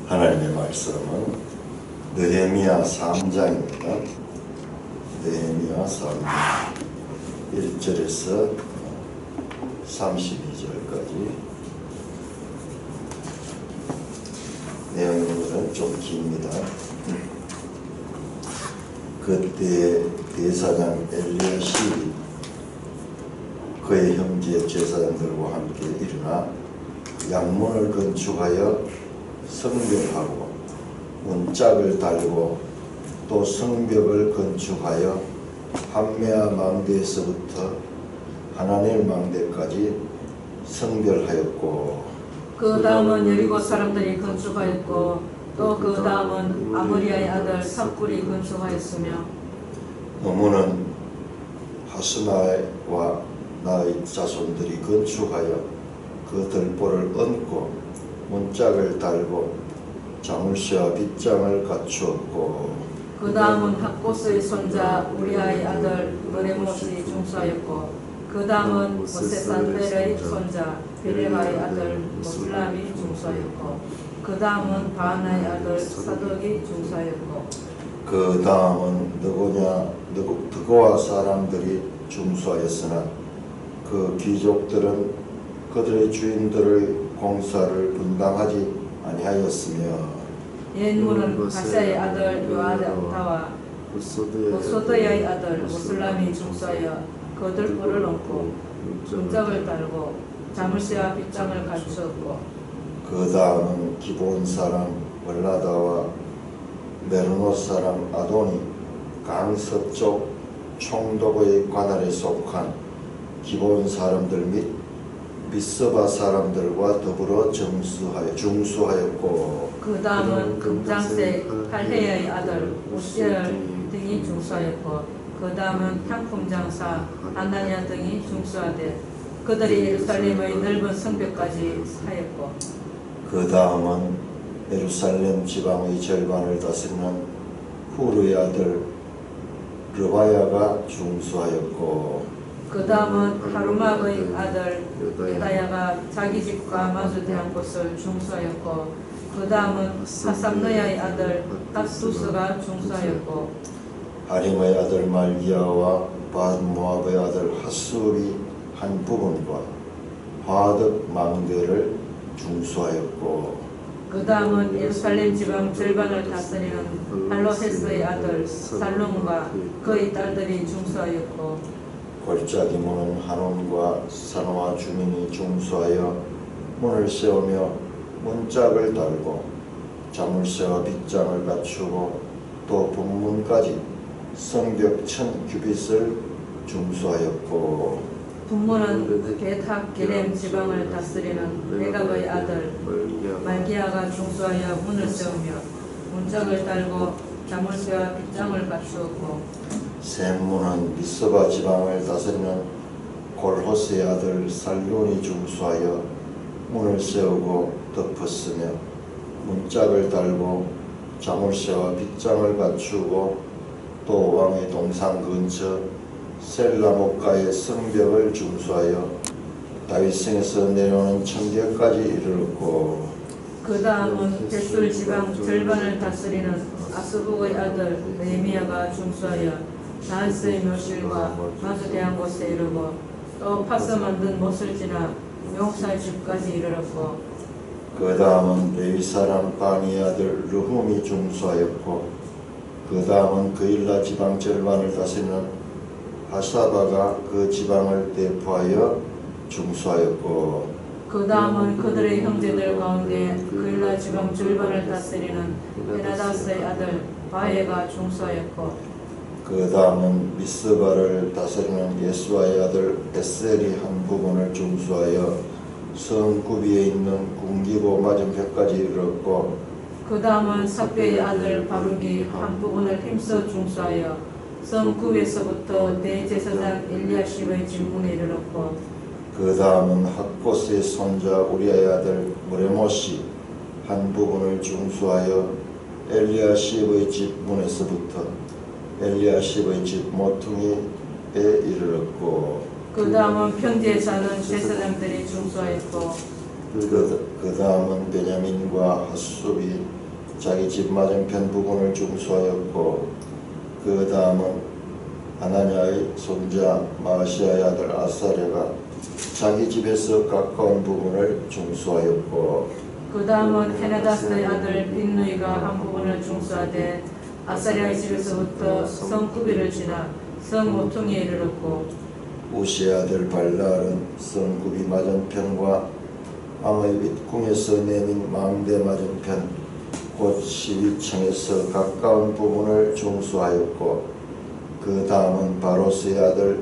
하나님의 말씀은 느헤미야 3장입니다. 느헤미야 3장 1절에서 32절까지. 내용은 좀 깁니다. 그때 대사장 엘리야십이 그의 형제 제사장들과 함께 일어나 양문을 건축하여 성벽하고 문짝을 달고 또 성벽을 건축하여 함메아 망대에서부터 하나넬 망대까지 성별하였고, 그 다음은 여리고 사람들이 건축하였고 또 그 다음은 아모리아의 아들 삽굴이 건축하였으며, 너무는 하스나와 나의 자손들이 건축하여 그 들보를 얹고 문짝을 달고 자물쇠와 빗장을 갖추었고, 그 다음은 학고스의 손자 우리아의 아들 느레못이 중수하였고, 그 다음은 모세산벨의 손자 베레가의 아들 모슬람이 중수하였고, 그 다음은 바하나의 아들 사독이 중수하였고, 그 다음은 느고와 사람들이 중수하였으나 그 귀족들은 그들의 주인들의 공사를 분담하지 아니하였으며, 옛문은 가샤의 아들 요아다와 모소드야의 아들 모슬람이 중수하여 그 들보를 얹고 문짝을 달고 자물쇠와 빗장을 갖추었고, 그 다음은 기본 사람 월라다와 메르노 사람 아도니 강서쪽 총독의 관할에 속한 기본 사람들 및 미스바 사람들과 더불어 중수하였고, 그 다음은 금장세 할헤야의 아들 우시엘 등이 중수하였고, 그 다음은 향품장사 아나니아 등이 중수하되 그들이 예루살렘의 넓은 성벽까지 하였고, 그 다음은 예루살렘 지방의 절반을 다스리는 후르의 아들 르바야가 중수하였고, 그 다음은 하루막의 아들 유다야가 자기 집과 마주대한 곳을 중수하였고, 그 다음은 하삼느야의 아들 닥수스가 중수하였고, 하림의 아들 말기야와 밧모압의 아들 하술이 한 부분과 화득 망대를 중수하였고, 그 다음은 예루살렘 지방 절반을 다스리는 할로헤스의 아들 살룸과 그의 딸들이 중수하였고, 골짜기 문은 한온과 산호와 주민이 중수하여 문을 세우며 문짝을 달고 자물쇠와 빗장을 갖추고 또 분문까지 성벽 1000규빗을 중수하였고, 분문은 게탁 게렘 지방을 다스리는 레갑의 아들 말기야가 중수하여 문을 세우며 문짝을 달고 자물쇠와 빗장을 갖추었고, 샘문은 미스바 지방을 다스리는 골호스의 아들 살룬이 중수하여 문을 세우고 덮었으며 문짝을 달고 자물쇠와 빗장을 갖추고 또 왕의 동상 근처 셀라목가의 성벽을 중수하여 다윗성에서 내려오는 청계까지 이르렀고, 그 다음은 벳술 지방 절반을 다스리는 아스북의 아들 느헤미야가 중수하여 나하스의 묘실과 마주대한 곳에 이르고 또 파서 만든 못을 지나 용사의 집까지 이르렀고, 그 다음은 레위 사람 바니의 아들 르훔이 중수하였고, 그 다음은 그일라 지방 절반을 다스리는 하사바가 그 지방을 대포하여 중수하였고, 그 다음은 그들의 형제들 가운데 그일라 지방 절반을 다스리는 베나다스의 아들 바에가 중수하였고, 그 다음은 미스바를 다스리는 예수아의 아들 에셀이 한 부분을 중수하여 성구비에 있는 궁기보 맞은편까지 이르렀고, 그 다음은 삭베의 아들 바룩이 한 부분을 힘써 중수하여 성구에서부터 대제사장 엘리야십의 진문에 이르렀고, 그 다음은 학고스의 손자 우리아의 아들 무레못이 한 부분을 중수하여 엘리야십의 집 문에서부터 엘리야십의 집 모퉁이에 이르렀고, 그 다음은 평지에 사는 제사장들이 중수하였고, 그 다음은 베냐민과 하수비 자기 집 맞은편 부분을 중수하였고 그 다음은 하나냐의 손자 마시아의 아들 아사랴가 자기 집에서 가까운 부분을 중수하였고 그 다음은 헤나다스의 아들 빈누이가 한 부분을 중수하되 아사랴의 집에서부터 성구비를 지나 성 모퉁이에 이르렀고 우시의 아들 발랄은 성구비 맞은편과 암의 윗궁에서 내민 망대 맞은편 곧 시위층에서 가까운 부분을 중수하였고 그 다음은 바로스의 아들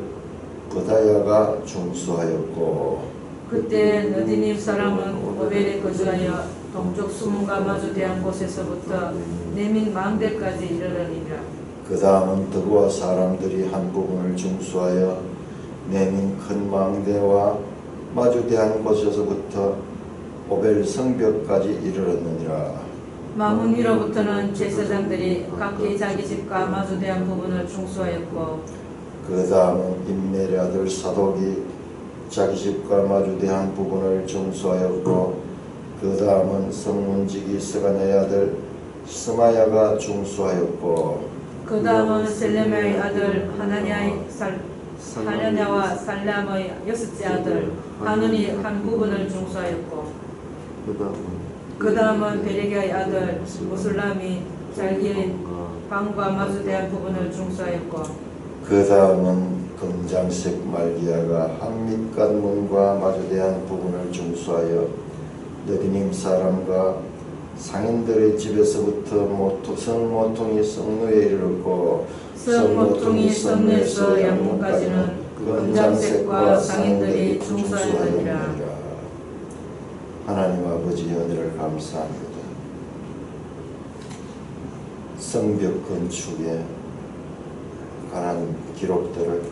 브다야가 중수하였고 그때 느디님 사람은 오벨에 거주하여 동쪽 수문과 마주대한 곳에서부터 내민 망대까지 이르러니라. 그 다음은 드고아 사람들이 한 부분을 중수하여 내민 큰 망대와 마주대한 곳에서부터 오벨 성벽까지 이르렀느니라. 마문 위로부터는 제사장들이 각기 자기 집과 마주대한 부분을 중수하였고 그 다음은 임멜의 아들 사독이 자기 집과 마주대한 부분을 중수하였고 그 다음은 성문지기 스가냐의 아들 스마야가 중수하였고 그 다음은 셀레메의 아들 하나냐와 살람의 여섯째 아들 하눈이 한 부분을 중수하였고 그 다음은 베레게의 아들 무술람이 자기의 방과 마주대한 부분을 중수하였고 그 다음은 금장색 말기야가 한밑간 문과 마주대한 부분을 중수하여 느디님 사람과 상인들의 집에서부터 성모퉁이 성루에 이르렀고 성모퉁이 성루에서 양문까지는 금장색과 상인들이 중수하였느니라. 하나님 아버지 은혜를 감사합니다. 성벽 건축에 관한 기록들을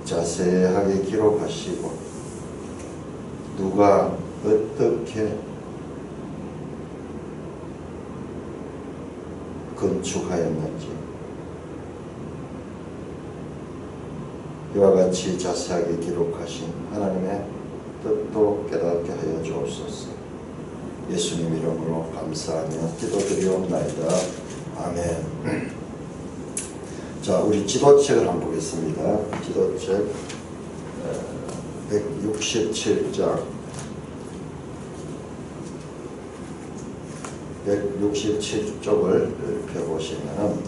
자세하게 기록하시고 누가 어떻게 건축하였는지 이와 같이 자세하게 기록하신 하나님의 뜻도 깨닫게 하여 주옵소서. 예수님 이름으로 감사하며 기도드리옵나이다. 아멘. 자, 우리 지도책을 한번 보겠습니다. 지도책 167장 167쪽을 펴보시면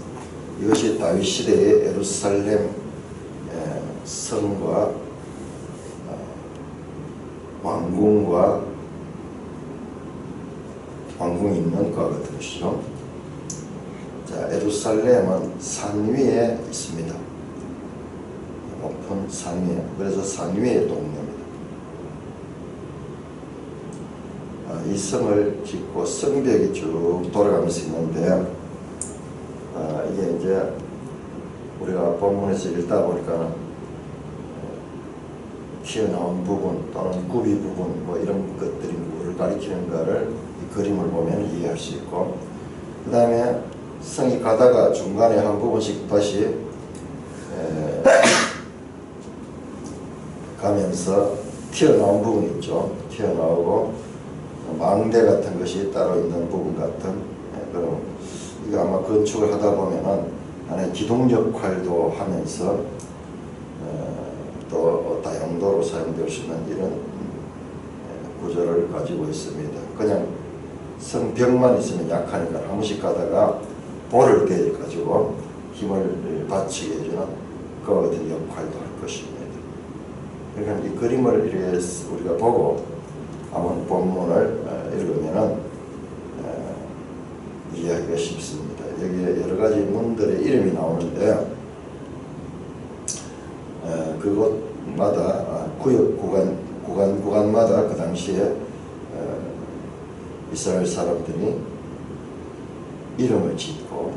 이것이 다윗 시대의 예루살렘 성과 왕궁이 있는 것 같은 것이죠. 자, 예루살렘은 산 위에 있습니다. 높은 산 위에. 그래서 산 위의 동네입니다. 이 성을 짓고 성벽이 쭉 돌아가면서 있는데 이게 이제 우리가 본문에서 읽다 보니까 튀어나온 부분 또는 구비 부분 뭐 이런 것들이 뭐를 가리키는가를 이 그림을 보면 이해할 수 있고 그 다음에 성이 가다가 중간에 한 부분씩 다시 가면서 튀어나온 부분이 있죠. 튀어나오고 망대 같은 것이 따로 있는 부분 같은 그럼 이거 아마 건축을 하다 보면은 하나의 기둥 역할도 하면서 또 다용도로 사용될 수 있는 이런 구조를 가지고 있습니다. 그냥 성벽만 있으면 약하니까 한 번씩 가다가 볼을 대가지고 힘을 받치게 해주는 그와 같은 역할도 할 것입니다. 그러니까 이 그림을 이렇게 우리가 보고 한번 본문을 읽으면은 이해하기가 쉽습니다. 여기에 여러 가지 문들의 이름이 나오는데 그곳마다 구역 구간마다 그 당시에 이스라엘 사람들이 이름을 짓고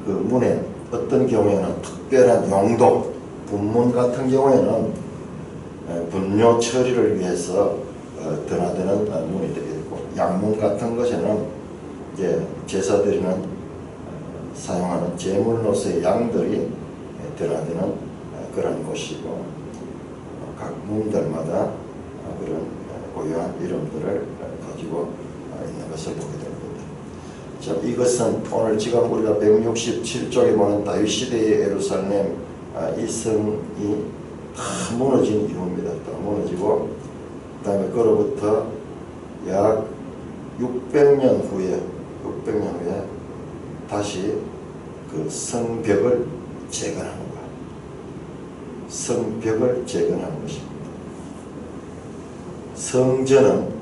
그 문에 어떤 경우에는 특별한 용도, 분문 같은 경우에는 분뇨 처리를 위해서 드나드는 문이 되겠고 양문 같은 것에는 이제 제사드리는 사용하는 제물로서의 양들이 드나드는 그런 곳이고 각 문들마다 그런 고유한 이름들을 가지고 있는 것을 보게 됩니다. 자, 이것은 오늘 지금 우리가 167쪽에 보는 다윗 시대의 예루살렘 이 성이 다 무너진 이유입니다. 다 무너지고 그 다음에 그로부터 약 600년 후에 다시 그 성벽을 재건하는 거야. 성벽을 재건하는 것입니다. 성전은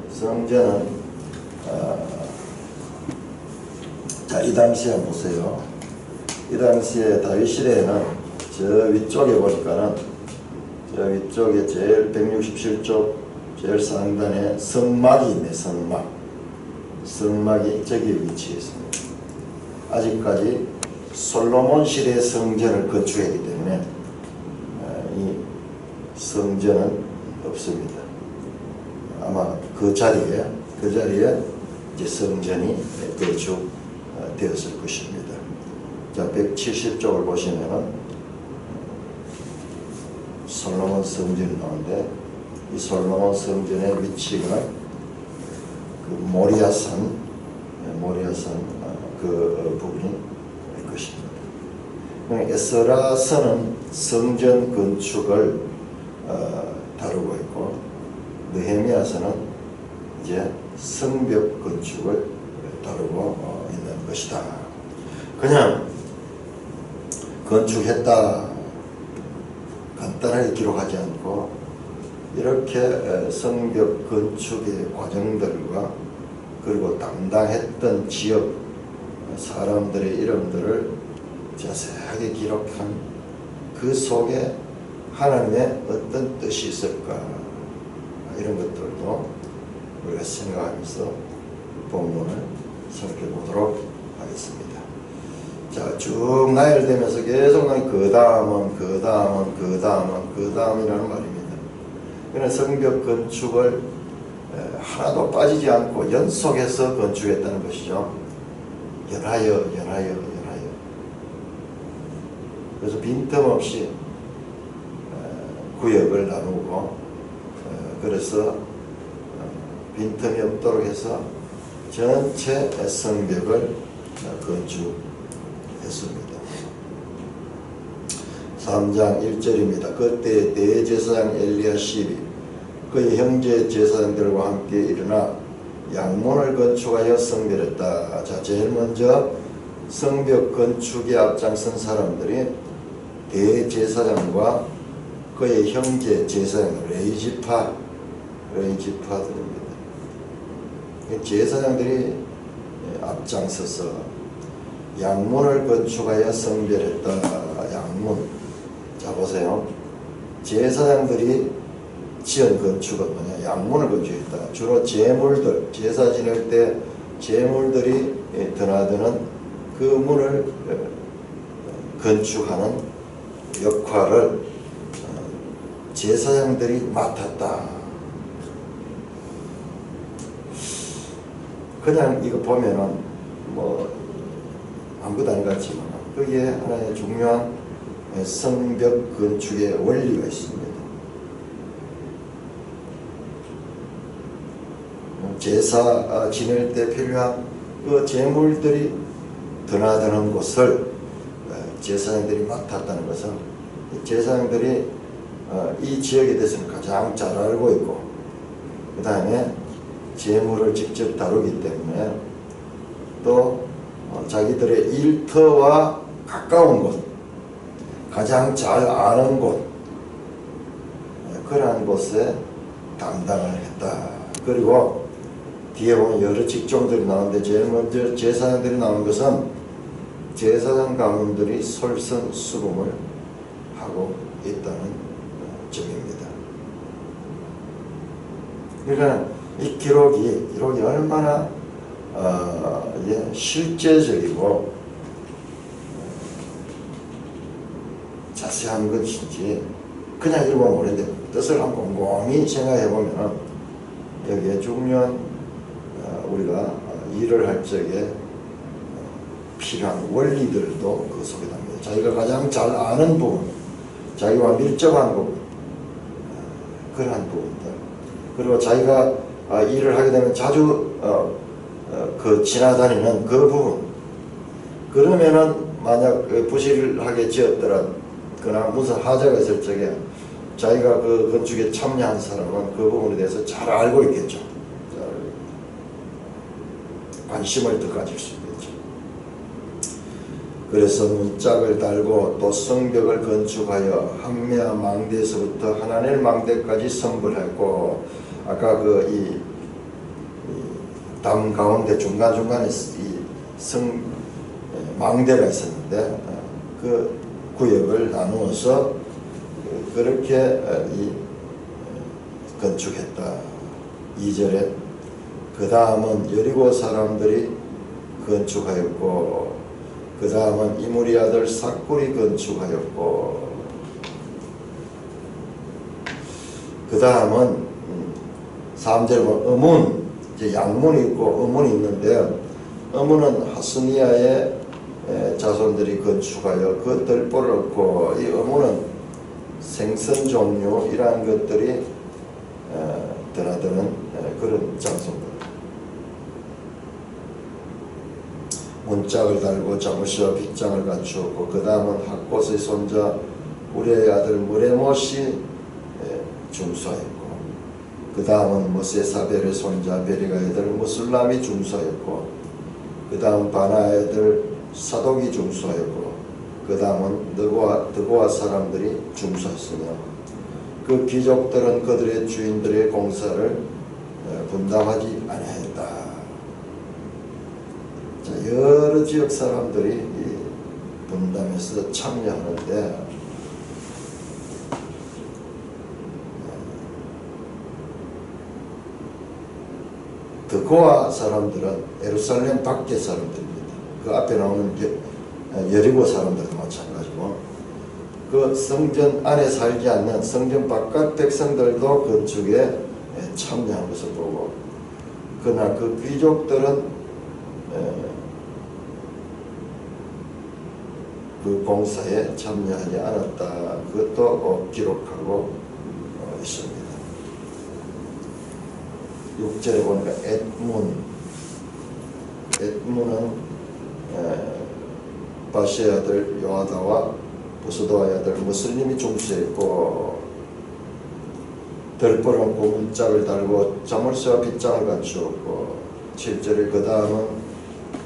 자, 이 당시에 보세요. 이 당시에 다윗 시대에는 저 위쪽에 보니까는 저 위쪽에 제일 167쪽 제일 상단에 성막이 있네. 성막이 저기 위치해 있습니다. 아직까지 솔로몬 시대의 성전을 건축했기 때문에 이 성전은 없습니다. 아마 그 자리에 이제 성전이 건축되었을 것입니다. 자, 170쪽을 보시면은 솔로몬 성전이 나오는데 이 솔로몬 성전의 위치가 그 모리아산 그 부분이 것입니다. 에스라서는 성전 건축을 다루고 있고 느헤미야서는 이제 성벽 건축을 다루고 있는 것이다. 그냥 건축했다 간단하게 기록하지 않고 이렇게 성벽 건축의 과정들과 그리고 담당했던 지역 사람들의 이름들을 자세하게 기록한 그 속에 하나님의 어떤 뜻이 있을까 이런 것들도 우리가 생각하면서 본문을 생각해 보도록 하겠습니다. 자, 쭉 나열되면서 계속 그 다음이라는 말입니다. 그러나 성벽 건축을 하나도 빠지지 않고 연속해서 건축했다는 것이죠. 연하여. 그래서 빈틈없이 구역을 나누고 그래서 빈틈이 없도록 해서 전체 성벽을 건축했습니다. 3장 1절입니다. 그때 대제사장 엘리야십이 그의 형제 제사장들과 함께 일어나 양문을 건축하여 성별했다. 자, 제일 먼저 성벽 건축에 앞장선 사람들이 대제사장과 그의 형제 제사장 레위지파들입니다. 제사장들이 앞장서서 양문을 건축하여 성별했다. 양문. 자, 보세요. 제사장들이 지은 건축은 뭐냐? 양문을 건축했다. 주로 제물들, 제사 지낼 때 제물들이 드나드는 그 문을 건축하는 역할을 제사장들이 맡았다. 그냥 이거 보면은 뭐 아무것도 아닌 것 같지만 거기에 하나의 중요한 성벽 건축의 원리가 있습니다. 제사 지낼 때 필요한 그 제물들이 드나드는 곳을 제사장들이 맡았다는 것은 제사장들이 이 지역에 대해서는 가장 잘 알고 있고 그 다음에 제물을 직접 다루기 때문에 또 자기들의 일터와 가까운 곳, 가장 잘 아는 곳, 그러한 곳에 담당을 했다. 그리고 뒤에 보면 여러 직종들이 나오는데 제일 먼저 제사장들이 나오는 것은 제사장 가문들이 솔선수범을 하고 있다는 점입니다. 그러니까 이 기록이 얼마나 실제적이고 자세한 것인지 그냥 읽으면 모르는데 뜻을 한번 곰곰이 생각해 보면 여기에 중요한 우리가 일을 할 적에 필요한 원리들도 그 속에 담깁니다. 자기가 가장 잘 아는 부분, 자기와 밀접한 부분, 그러한 부분들, 그리고 자기가 일을 하게 되면 자주 그 지나다니는 그 부분, 그러면은 만약 부실하게 지었더라거나 무슨 하자가 있을 적에 자기가 그 건축에 참여한 사람은 그 부분에 대해서 잘 알고 있겠죠. 관심을 더 가질 수 있겠죠. 그래서 문짝을 달고 또 성벽을 건축하여 한메아 망대에서부터 하나넬 망대까지 선불했고, 아까 그 담 가운데 중간중간에 이 망대가 있었는데 그 구역을 나누어서 그렇게 건축했다. 2절에 그 다음은 여리고 사람들이 건축하였고, 그 다음은 이므리 아들 삭굴이 건축하였고, 그 다음은 3절 보면 어문, 이제 양문이 있고 어문이 있는데, 어문은 하스니아의 자손들이 건축하여 그 뜰보를 얻고, 이 어문은 생선 종류 이러한 것들이 드나드는 그런 장소입니다. 문짝을 달고 자무시와 빗장을 갖추었고, 그 다음은 학곳의 손자 우리의 아들 무레못이 중수하였고, 그 다음은 모세사벨의 손자 베리가의 아들 무술람이 중수하였고, 그 다음 바나의 아들 사독이 중수하였고, 그 다음은 드고아 사람들이 중수했으며, 그 귀족들은 그들의 주인들의 공사를 분담하지 아니하였다. 자, 여러 지역 사람들이 분담해서 참여하는데, 드고아 사람들은 예루살렘 밖의 사람들입니다. 그 앞에 나오는 여리고 사람들도 마찬가지고, 그 성전 안에 살지 않는 성전 바깥 백성들도 건축에 참여한 것을 보고, 그러나 그 귀족들은 그 공사에 참여하지 않았다. 그것도 기록하고 있습니다. 6절에 보니까 엣문은 바시의 아들 요하다와 부스도아의 아들 무슬림이 중수했고, 덜보는 고문짝을 달고 자물쇠와 빗장을 갖추었고, 7절에 그 다음은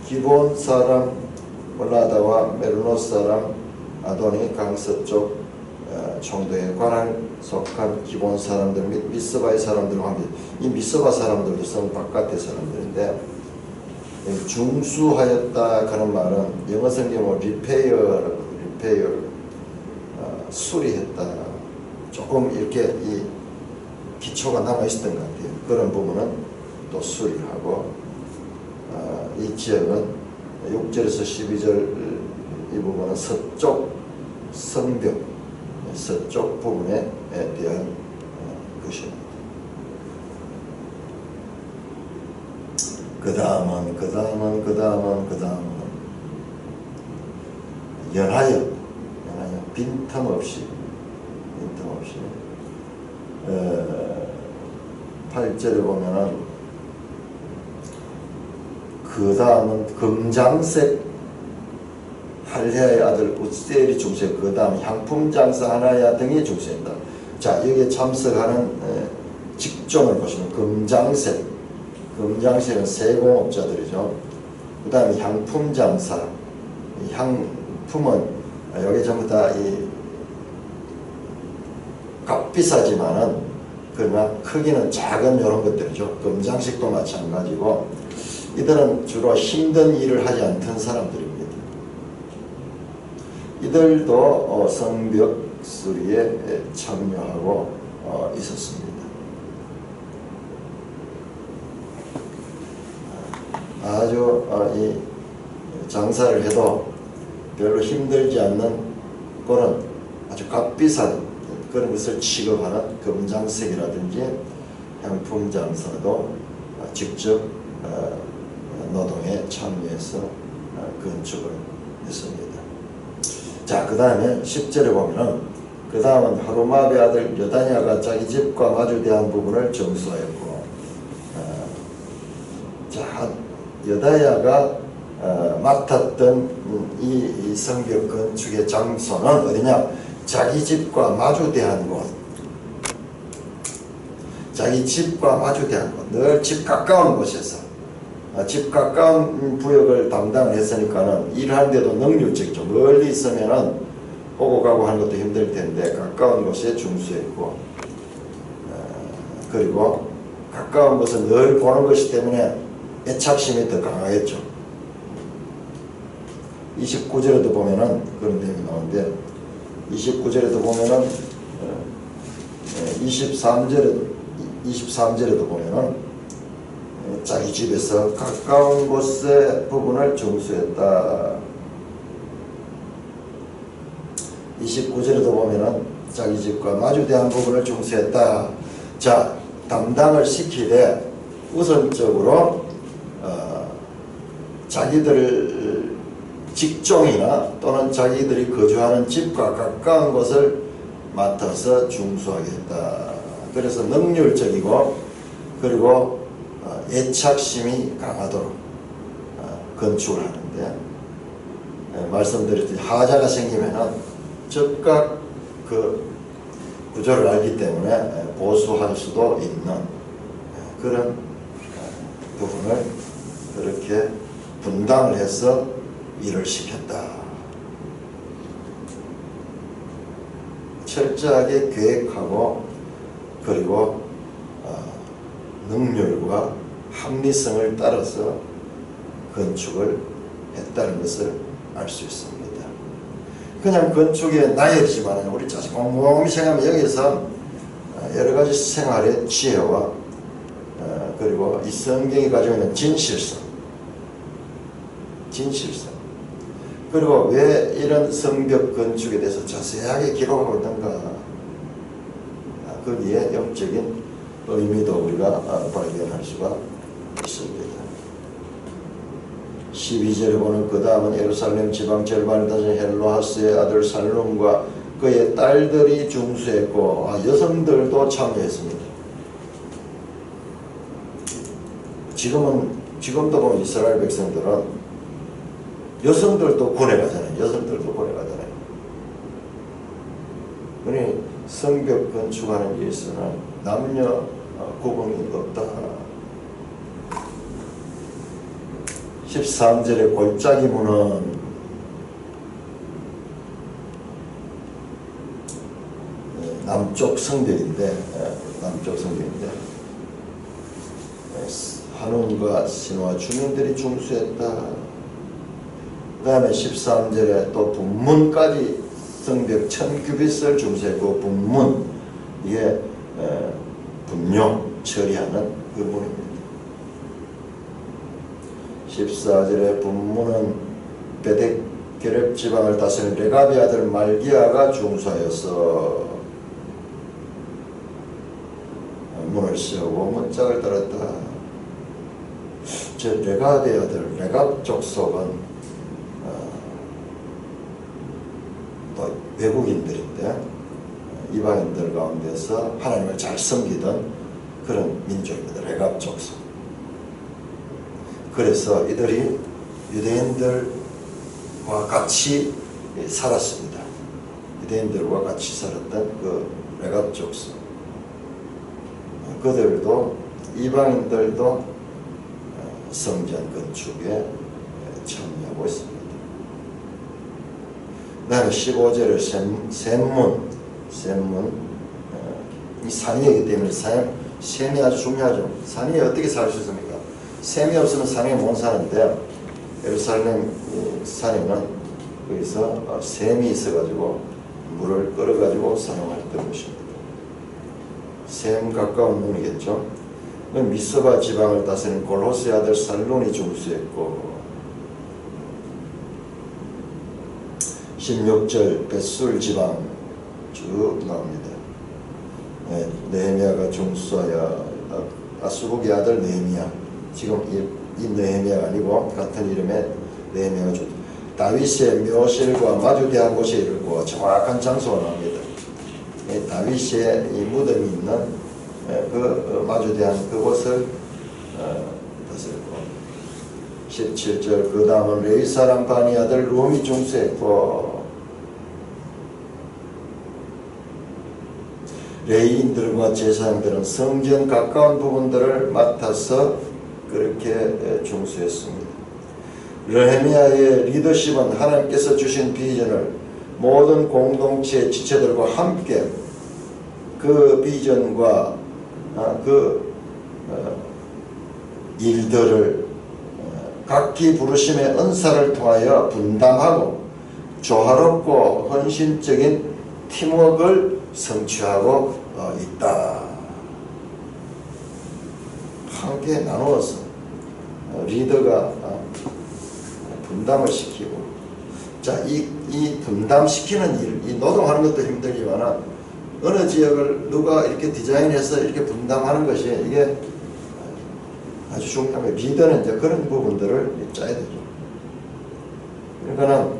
기본 사람 몰라다와 메르노스 사람 아도니 강서쪽 총독에 관할 속한 기본 사람들 및 미스바의 사람들과 함께, 이 미스바 사람들도 성 바깥의 사람들인데, 중수하였다 그런 말은 영어 성경으로 리페어 수리했다, 조금 이렇게 이 기초가 남아있었던 것 같아요. 그런 부분은 또 수리하고, 이 지역은 6절에서 12절 이 부분은 서쪽 성벽, 서쪽 부분에 대한 것입니다. 그 다음은 연하여 빈틈없이 8절에 보면은 그 다음은 금장색 할레아의 아들 우스엘이 중수했고, 그 다음 향품 장사 하나야 등이 중수했다. 자, 여기에 참석하는 직종을 보시면 금장색은 세공업자들이죠. 그 다음에 향품 장사, 향품은 여기 전부 다 값비싸지만은 그러나 크기는 작은 이런 것들이죠. 금장식도 마찬가지고, 이들은 주로 힘든 일을 하지 않던 사람들입니다. 이들도 성벽 수리에 참여하고 있었습니다. 아주 이 장사를 해도 별로 힘들지 않는 그런 아주 값비싼 그런 것을 취급하는 금장색이라든지 향품 장사도 직접 노동에 참여해서 건축을 했습니다. 자, 그 다음에 10절에 보면은 그 다음은 하루마베 아들 여다냐가 자기 집과 마주대한 부분을 정수하였고, 자, 여다야가 맡았던 이 성벽 건축의 장소는 어디냐? 자기 집과 마주대한 곳. 자기 집과 마주대한 곳. 늘 집 가까운 곳에서. 집 가까운 구역을 담당했으니까는 일하는데도 능률적이죠. 멀리 있으면은 오고 가고 하는 것도 힘들 텐데 가까운 곳에 중수했고, 그리고 가까운 곳을 늘 보는 것이 때문에 애착심이 더 강하겠죠. 29절에도 보면은 그런 내용이 나오는데, 29절에도 보면은 23절에도 보면은 자기 집에서 가까운 곳의 부분을 중수했다. 29절에도 보면은 자기 집과 마주대한 부분을 중수했다. 자, 담당을 시키되 우선적으로 자기들 직종이나 또는 자기들이 거주하는 집과 가까운 곳을 맡아서 중수하겠다. 그래서 능률적이고 그리고 애착심이 강하도록 건축을 하는데, 말씀드렸듯이 하자가 생기면은 즉각 그 구조를 알기 때문에 보수할 수도 있는 그런 부분을 그렇게 분담을 해서 일을 시켰다. 철저하게 계획하고 그리고 능률과 합리성을 따라서 건축을 했다는 것을 알 수 있습니다. 그냥 건축의 나열이지만 우리 자식 곰곰이 생각하면 여기서 여러 가지 생활의 지혜와 그리고 이 성경이 가지고 있는 진실성 그리고 왜 이런 성벽 건축에 대해서 자세하게 기록하고 있는가, 거기에 영적인 의미도 우리가 발견할 수가 있습니다. 12절에 보는 그 다음은 예루살렘 지방 절반을 다스린 헬로하스의 아들 살룸과 그의 딸들이 중수했고, 여성들도 참여했습니다. 지금도 보면 이스라엘 백성들은 여성들도 군에 가잖아요. 그러니 성벽 건축하는 데에서는 남녀 구분이 없다. 13절의 골짜기 문은 남쪽 성벽인데 한온과 신화 주민들이 중수했다. 그 다음에 13절에 또 분문까지 성벽 1000규빗을 중수했고, 분문, 이게 분뇨 처리하는 그 문입니다. 14절에 분문은 베데게렙 지방을 다스리는 레갑의 아들 말기야가 중수하여서 문을 세우고 문짝을 따랐다. 저 레갑의 아들, 레갑 족속은 또 외국인들인데 이방인들 가운데서 하나님을 잘 섬기던 그런 민족입니다. 레갑 족속. 그래서 이들이 유대인들과 같이 살았습니다. 유대인들과 같이 살았던 그 레갑 족속. 그들도 이방인들도 성전 건축에 참여하고 있습니다. 그 다음에 15절에 샘문, 이 산이기 때문에 샘이 아주 중요하죠. 산이 어떻게 살 수 있습니까? 샘이 없으면 산에 못 사는데, 예루살렘 산에는 거기서 샘이 있어가지고 물을 끌어가지고 사용했던 것입니다. 샘 가까운 문이겠죠. 미스바 지방을 다스리는 골호스의 아들 살룬이 중수했고, 16절 벳술 지방 쭉 나옵니다. 느헤미야가 중수하여 아수국의 아들 느헤미야, 지금 이 느헤미야가 아니고 같은 이름의 느헤미야가 중수, 다윗의 묘실과 마주대한 곳에 이르고 정확한 장소가 나옵니다. 다윗의 이 무덤이 있는 그 마주대한 그곳을 다스렸고, 17절 그 다음은 레위 사람 바니 아들 룸이 중수했고 레위인들과 제사장들은 성전 가까운 부분들을 맡아서 그렇게 중수했습니다. 느헤미야의 리더십은 하나님께서 주신 비전을 모든 공동체 지체들과 함께 그 비전과 일들을 각기 부르심의 은사를 통하여 분담하고 조화롭고 헌신적인 팀워크를 성취하고 있다. 함께 나누어서 리더가 분담을 시키고, 자, 이 분담시키는 일, 이 노동하는 것도 힘들지만 어느 지역을 누가 이렇게 디자인해서 이렇게 분담하는 것이 이게 아주 중요합니다. 리더는 이제 그런 부분들을 짜야 되죠. 그러니까는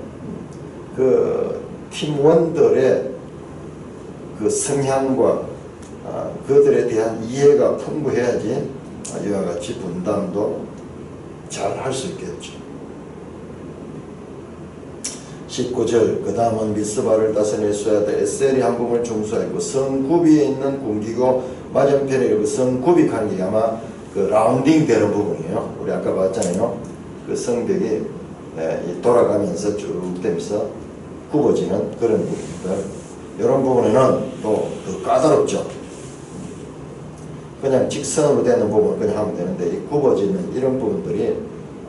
그 팀원들의 그 성향과 그들에 대한 이해가 풍부해야지 이와 같이 분담도 잘 할 수 있겠죠. 19절 그 다음은 미스바를 다스릴 수야대 에셀이 한 부분을 중수하였고 성구비에 있는 군기고 맞은편에 그 성구비하는 게 아마 그 라운딩 되는 부분이에요. 우리 아까 봤잖아요. 그 성벽이 돌아가면서 쭉 되면서 굽어지는 그런 부분들. 이런 부분에는 또 더 까다롭죠. 그냥 직선으로 되는 부분을 그냥 하면 되는데 이 굽어지는 이런 부분들이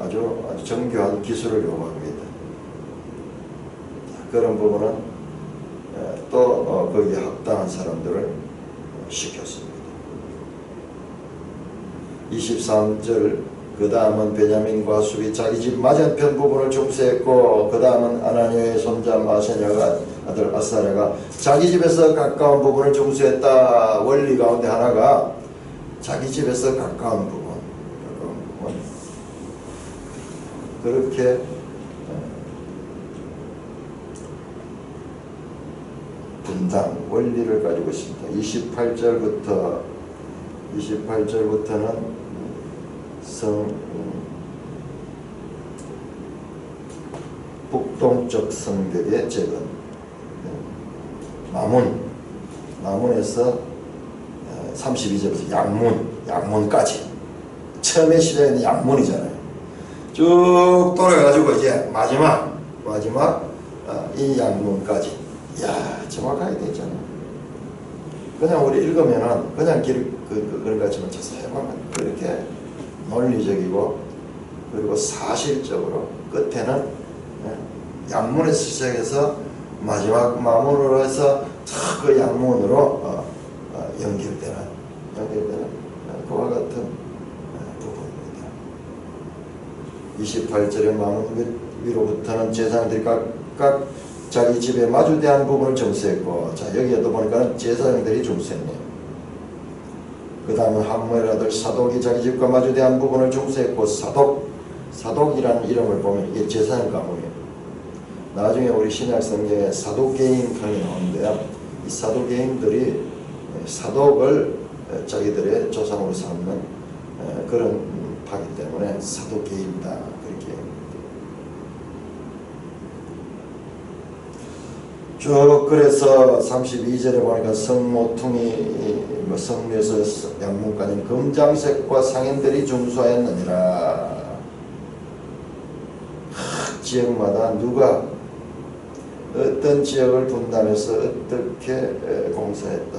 아주 정교한 기술을 요구합니다. 그런 부분은 또 거기에 합당한 사람들을 시켰습니다. 23절 그 다음은 베냐민과 수비 자기 집 맞은편 부분을 중수했고 그 다음은 아나니아의 손자 마세냐가 아들 아사랴가 자기 집에서 가까운 부분을 중수했다. 원리 가운데 하나가 자기 집에서 가까운 부분 그렇게 분당 원리를 가지고 있습니다. 28절부터는 북동쪽 성벽의 재건, 마문에서 32절부터 양문까지 처음에 시작하는 양문이잖아요. 쭉 돌아가지고 이제 마지막 이 양문까지. 이야, 정확하게 되잖아요. 그냥 우리 읽으면은 그냥 그런 것 같지만 자세히 보면 그렇게 논리적이고 그리고 사실적으로 끝에는 양문에서 시작해서 마지막 마문으로 해서 그 양문으로 연결되는 그와 같은 부분입니다. 28절의 마문 위로부터는 제사장들이 각각 자기 집에 마주대한 부분을 중수했고, 자 여기에도 보니까 제사장들이 중수했네요. 그 다음은 함무엘 아들 사독이 자기 집과 마주대한 부분을 중수했고, 사독이라는 이름을 보면 이게 제사장 가문이에요. 나중에 우리 신약 성경에 사독개인 강이 나오는데요. 이 사독개인들이 사독을 자기들의 조상으로 삼는 그런 파기 때문에 사독개인이다 그렇게. 쭉 그래서 32절에 보니까 성모퉁이 성묘에서 양문까지는 금장색과 상인들이 중수하였느니라. 지역마다 누가 어떤 지역을 분담해서 어떻게 공사했다.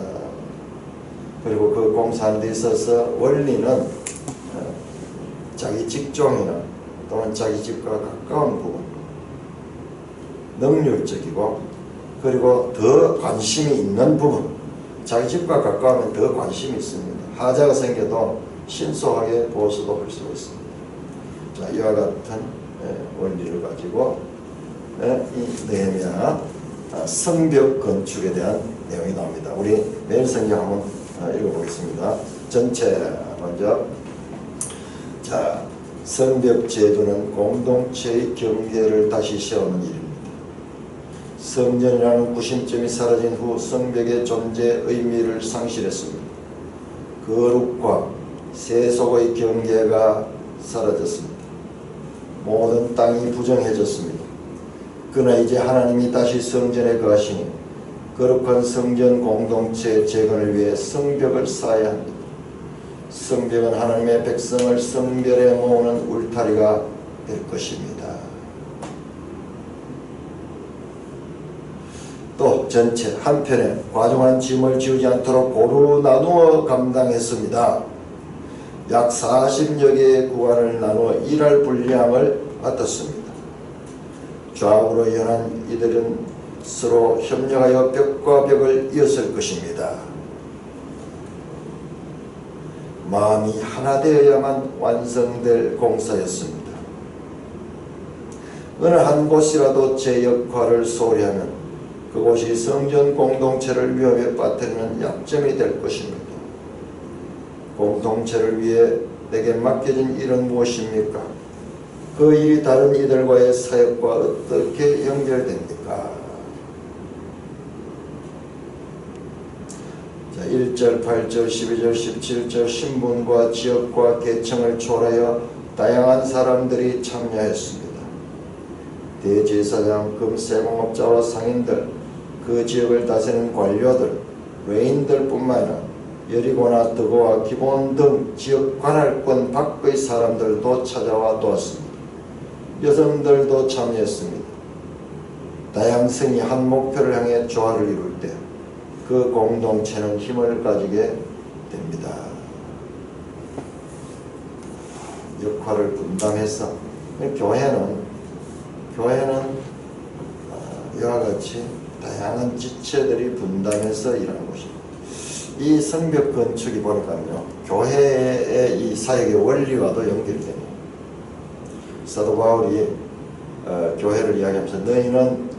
그리고 그 공사하는 데 있어서 원리는 자기 직종이나 또는 자기 집과 가까운 부분, 능률적이고 그리고 더 관심이 있는 부분, 자기 집과 가까우면 더 관심이 있습니다. 하자가 생겨도 신속하게 보수도 할 수가 있습니다. 자, 이와 같은 원리를 가지고 이 느헤미야 성벽 건축에 대한 내용이 나옵니다. 우리 매일 성경 한번 읽어보겠습니다. 전체 먼저. 자, 성벽 제도는 공동체의 경계를 다시 세우는 일입니다. 성전이라는 구심점이 사라진 후 성벽의 존재 의미를 상실했습니다. 거룩과 세속의 경계가 사라졌습니다. 모든 땅이 부정해졌습니다. 그러나 이제 하나님이 다시 성전에 거하시니 거룩한 성전 공동체의 재건을 위해 성벽을 쌓아야 합니다. 성벽은 하나님의 백성을 성별에 모으는 울타리가 될 것입니다. 또 전체 한편에 과중한 짐을 지우지 않도록 고루 나누어 감당했습니다. 약 40여 개의 구간을 나누어 일할 분량을 맡았습니다. 좌우로 연한 이들은 서로 협력하여 벽과 벽을 이었을 것입니다. 마음이 하나 되어야만 완성될 공사였습니다. 어느 한 곳이라도 제 역할을 소홀히 하면 그곳이 성전 공동체를 위험에 빠뜨리는 약점이 될 것입니다. 공동체를 위해 내게 맡겨진 일은 무엇입니까? 그 일이 다른 이들과의 사역과 어떻게 연결됩니까? 자, 1절, 8절, 12절, 17절 신분과 지역과 계층을 초월하여 다양한 사람들이 참여했습니다. 대제사장, 금세공업자와 상인들, 그 지역을 다스리는 관료들, 레인들뿐만 아니라 여리고나 드고와 기본 등 지역 관할권 밖의 사람들도 찾아와 도왔습니다. 여성들도 참여했습니다. 다양성이 한 목표를 향해 조화를 이룰 때 그 공동체는 힘을 가지게 됩니다. 역할을 분담해서 교회는 이와 같이 다양한 지체들이 분담해서 일하는 것입니다. 이 성벽 건축이 보니까요, 교회의 이 사역의 원리와도 연결이 됩니다. 사도 바울이 교회를 이야기하면서 너희는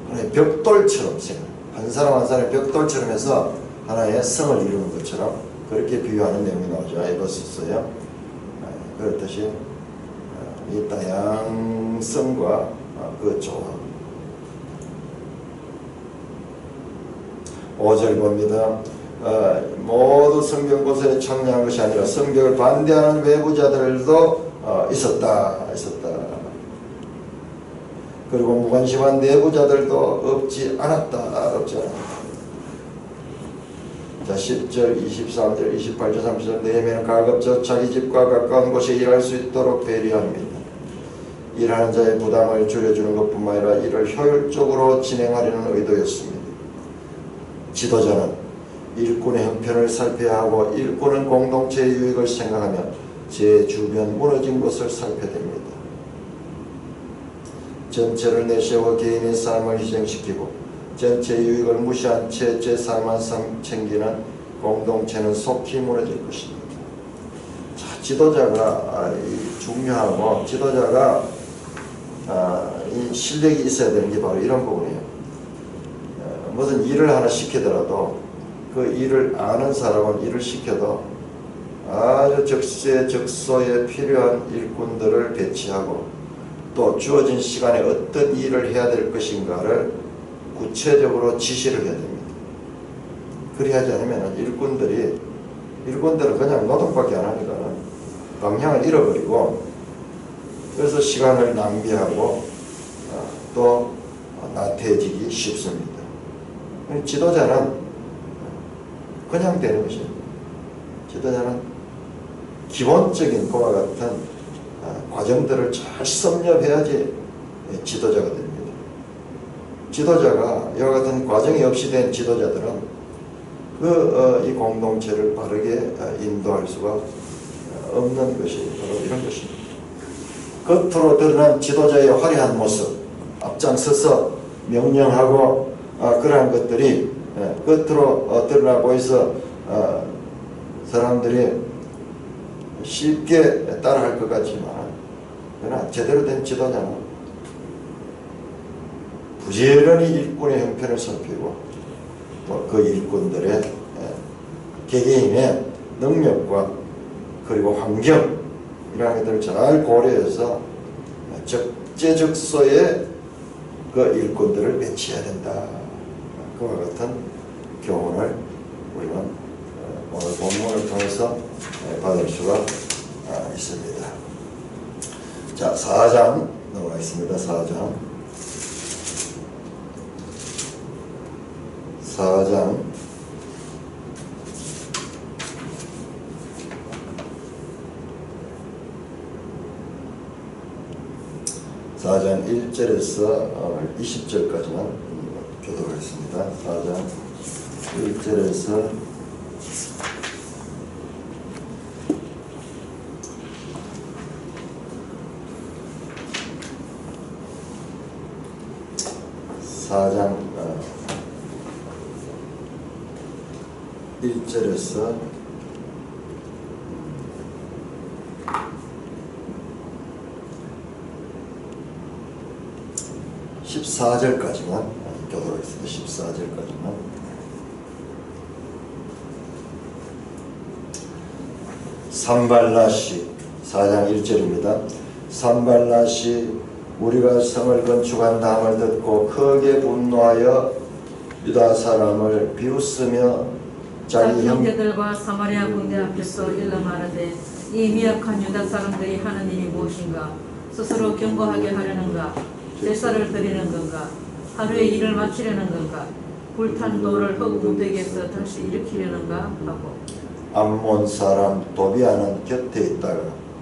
하나의 벽돌처럼 생각, 한 사람 한 사람의 벽돌처럼 해서 하나의 성을 이루는 것처럼 그렇게 비유하는 내용이 나오죠. 에베소서에. 그렇듯이 이 다양성과 그 조화. 5절 봅니다. 모두 성경 곳에 참여한 것이 아니라 성경을 반대하는 외부자들도 있었다. 그리고 무관심한 내부자들도 없지 않았다. 자, 10절, 23절, 28절, 30절 느헤미야는 가급적 자기 집과 가까운 곳에 일할 수 있도록 배려합니다. 일하는 자의 부담을 줄여주는 것뿐만 아니라 일을 효율적으로 진행하려는 의도였습니다. 지도자는 일꾼의 형편을 살펴야 하고 일꾼은 공동체의 유익을 생각하며 제 주변 무너진 것을 살펴야 됩니다. 전체를 내세워 개인의 삶을 희생시키고 전체 유익을 무시한 채 제 삶만 챙기는 공동체는 속히 무너질 것입니다. 자, 지도자가 중요하고 지도자가 이 실력이 있어야 되는 게 바로 이런 부분이에요. 무슨 일을 하나 시키더라도 그 일을 아는 사람은 일을 시켜도 아주 적소에 필요한 일꾼들을 배치하고 또 주어진 시간에 어떤 일을 해야 될 것인가를 구체적으로 지시를 해야 됩니다. 그리하지 않으면 일꾼들은 그냥 노동밖에 안 하니까 방향을 잃어버리고 그래서 시간을 낭비하고 또 나태해지기 쉽습니다. 지도자는 그냥 되는 것이에요. 지도자는 기본적인 그와 같은 과정들을 잘 섭렵해야지 지도자가 됩니다. 지도자가 이와 같은 과정이 없이 된 지도자들은 이 공동체를 바르게 인도할 수가 없는 것이 바로 이런 것입니다. 겉으로 드러난 지도자의 화려한 모습, 앞장서서 명령하고 그러한 것들이 겉으로 드러나 보여서 사람들이 쉽게 따라할 것 같지만 그러나 제대로 된 지도자는 부지런히 일꾼의 형편을 살피고 또 그 일꾼들의 개개인의 능력과 그리고 환경 이런 것들을 잘 고려해서 적재적소에 그 일꾼들을 배치해야 된다. 그와 같은 교훈을 우리는 오늘 본문을 통해서 받을 수가 있습니다. 자, 4장 넘어가겠습니다. 4장. 4장 1절에서 20절까지만 교독하겠습니다. 4장 1절에서 4장 1절에서 14절까지만 교독하겠습니다. 14절까지만. 산발랏이 4장 1절입니다. 산발랏이 우리가 성을 건축한 다음을 듣고 크게 분노하여 유다 사람을 비웃으며 자기 형제들과 사마리아 군대 앞에서 일러 말하되 이 미약한 유다 사람들이 하는 일이 무엇인가? 스스로 경고하게 하려는가? 제사를 드리는 건가? 하루에 일을 마치려는 건가? 불탄 돌을 흙 무더기에서 다시 일으키려는가? 하고 암몬 사람 도비아는 곁에 있다가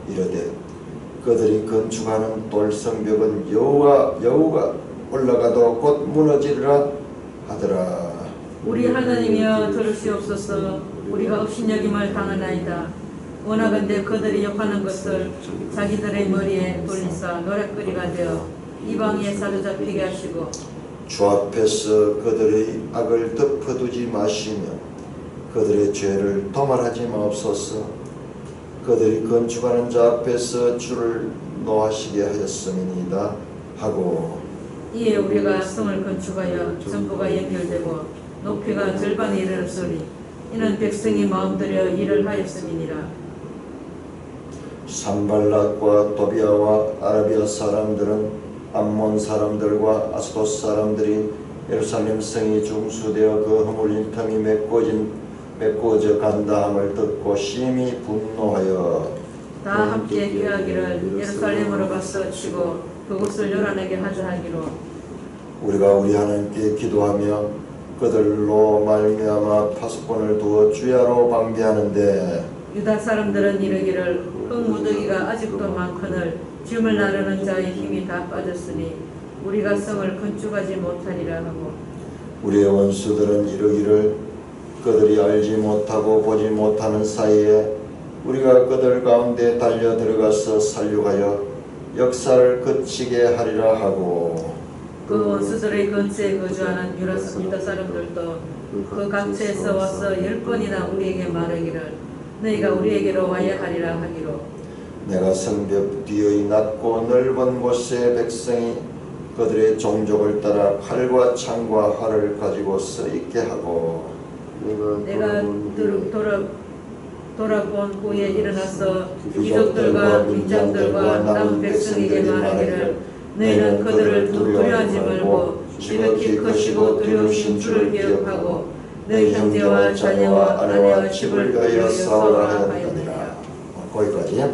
이르되 그들이 건축하는 돌성벽은 여우가 올라가도 곧 무너지리라 하더라. 우리 하나님이여 들으시옵소서. 우리가 업신여김을 당하나이다. 원하건대 그들이 욕하는 것을 자기들의 머리에 돌리사 노랫거리가 되어 이방에 사로잡히게 하시고 주 앞에서 그들의 악을 덮어두지 마시며 그들의 죄를 도말하지 마옵소서. 그들이 건축하는 자 앞에서 주를 노하시게 하였음이니이다 하고 이에 우리가 성을 건축하여 전부가 연결되고 높이가 절반에 이르렀으니 이는 백성이 마음들여 일을 하였음이니라. 산발랏과 도비아와 아라비아 사람들은 암몬 사람들과 아스돗 사람들이 예루살렘 성이 중수되어 그 허물린 틈이 메꿔져 간다함을 듣고 심히 분노하여 다 함께 꾀하기를 예루살렘으로 가서 치고 그곳을 요란하게 하자 하기로 우리가 우리 하나님께 기도하며 그들로 말미암아 파수꾼을 두어 주야로 방비하는데 유다 사람들은 이르기를 흙무더기가 아직도 많거늘 짐을 나르는 자의 힘이 다 빠졌으니 우리가 성을 건축하지 못하리라 하고 우리의 원수들은 이르기를 그들이 알지 못하고 보지 못하는 사이에 우리가 그들 가운데 달려 들어가서 살육하여 역사를 그치게 하리라 하고 그 원수들의 근처에 거주하는 유다 사람들도 그 각처에서 와서 10번이나 우리에게 말하기를 너희가 우리에게로 와야 하리라 하기로 내가 성벽 뒤의 낮고 넓은 곳에 백성이 그들의 종족을 따라 칼과 창과 활을 가지고 서 있게 하고 내가 돌아본 후에 일어나서 귀족들과 민장들과 남은 백성에게 말하기를 너희는 그들을 두려워하지 말고 지극히 크시고 두려우신 주를 기억하고 너희 형제와 자녀와 아내와 집을 위하여 싸우라 하였느니라. 거기까지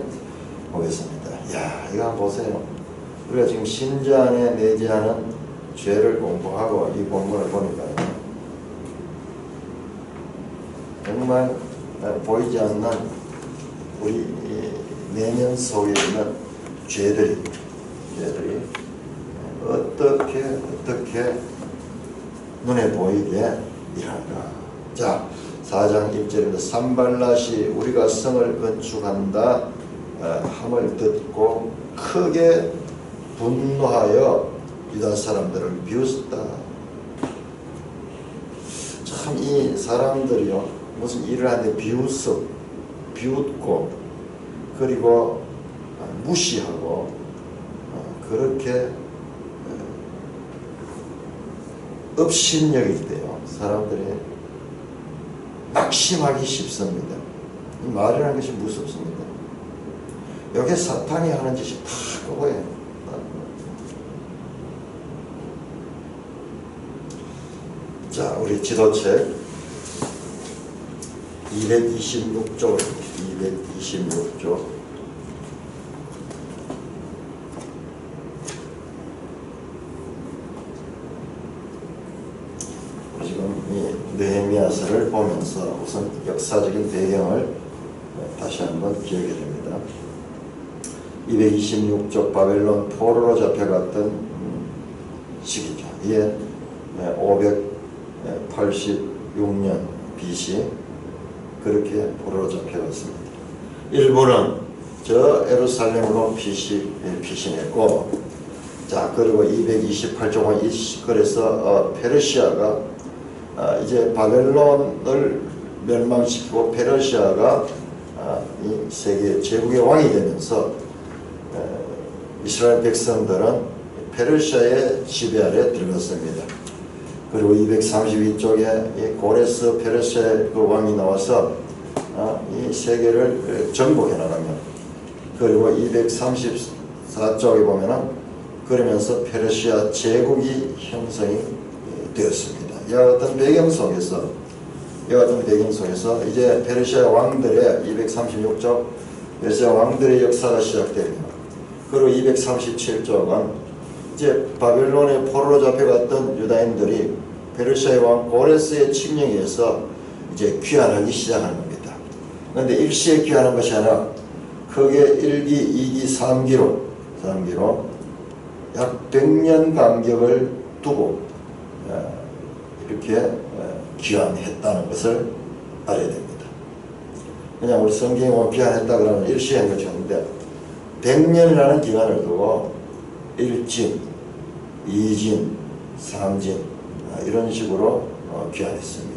보겠습니다. 야, 이거 한번 보세요. 우리가 지금 신자 안에 내재하는 죄를 공부하고 이 본문을 보니까 정말 보이지 않는 우리 내면 속에 있는 죄들이 어떻게 눈에 보이게 일한가. 자, 4장 1절입니다. 산발랏이 우리가 성을 건축한다 함을 듣고 크게 분노하여 유다 사람들을 비웃었다. 참 이 사람들이요 무슨 일을 하는데 비웃고 그리고 무시하고 그렇게 업신여길 때요 사람들이 낙심하기 쉽습니다. 이 말이라는 것이 무섭습니다. 여기에 사탄이 하는 짓이 다 그거예요. 자, 우리 지도책 226쪽 보면서 우선 역사적인 배경을 다시 한번 기억해야 됩니다. 226쪽 바벨론 포로로 잡혀갔던 시기죠. 이게 586년 BC 그렇게 포로로 잡혀갔습니다. 일부는 저 예루살렘으로 피신했고, 자 그리고 228쪽 그래서 페르시아가 이제 바벨론을 멸망시키고 페르시아가 이 세계 제국의 왕이 되면서 이스라엘 백성들은 페르시아의 지배 아래 들어갔습니다. 그리고 232쪽에 고레스 페르시아의 그 왕이 나와서 이 세계를 정복해 나가면, 그리고 234쪽에 보면은 그러면서 페르시아 제국이 형성이 되었습니다. 이와 같은 배경 속에서 이제 페르시아 왕들의 236쪽 페르시아 왕들의 역사가 시작됩니다. 그리고 237쪽은 이제 바벨론의 포로로 잡혀갔던 유다인들이 페르시아의 왕 고레스의 칙령에 의해서 이제 귀환하기 시작하는 겁니다. 그런데 일시에 귀환한 것이 아니라 크게 1기, 2기, 3기로 약 100년 간격을 두고 이렇게 귀환했다는 것을 알아야 됩니다. 그냥 우리 성경에 보면 귀환했다 그러면 일시에 한 것이 없는데 100년이라는 기간을 두고 1진, 2진, 3진 이런 식으로 귀환했습니다.